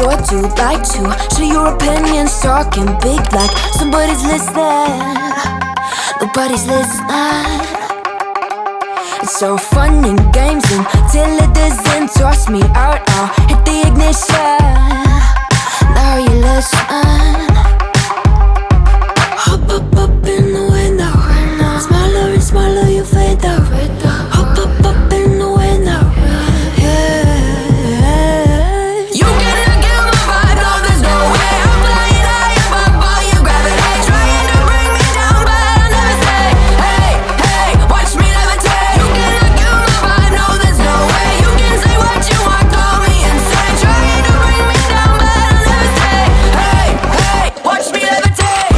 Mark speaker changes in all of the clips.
Speaker 1: sure do like to share your opinions, talking big like somebody's listening. Nobody's listening. It's so fun and games until it doesn't. Toss me out, I'll hit the ignition. Now you listen. Hop up in the window. Smaller and smaller you fade out. Hop up in the window. Yeah. You cannot get my vibe, no there's no way. I'm flying high above all your gravity, trying to bring me down, but I'll never stay. Hey, hey, watch me levitate. You cannot get my vibe, no there's no way. You can say what you want, call me insane, trying to bring me down, but I'll never stay. Hey, hey, watch me levitate.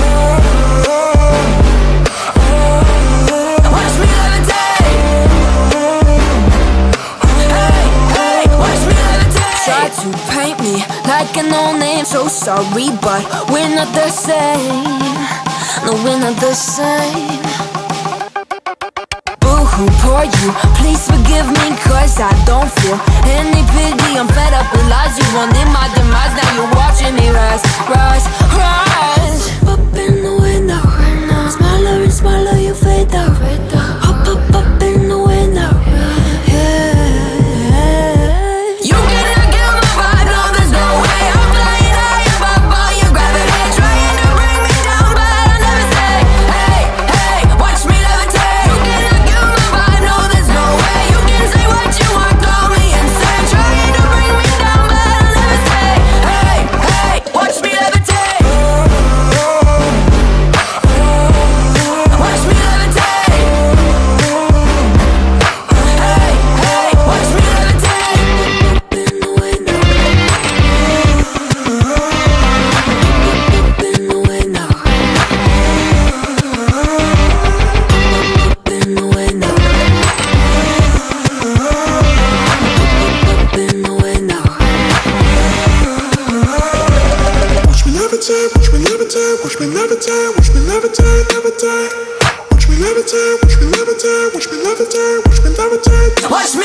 Speaker 1: Watch me levitate. Hey, hey, watch me levitate. Try to paint me like a no-name, so sorry, but we're not the same. No, we're not the same. Boo-hoo, poor you, please forgive me, cause I don't feel any pity. I'm fed up with lies, you wanted my demise. Now you're watching me rise, rise, rise. Up in the window. Smaller and smaller you fade out. Hop up in the window. Yeah. You cannot get my vibe, no there's no way. I'm flying high above all your gravity, trying to bring me down, but I'll never stay. Hey, hey, watch me levitate. You cannot get my vibe, no there's no way. You can say what you want, call me insane, trying to bring me down, but I'll never stay. Hey, hey, watch me levitate. Watch me levitate. Hey, hey, watch me levitate. Up in the window. Up in the window. Up in the window. Up in the window.
Speaker 2: Watch me levitate, watch me levitate, watch me levitate, watch me levitate, levitate. Watch me levitate, watch me levitate, watch me levitate, watch me levitate.
Speaker 1: Watch me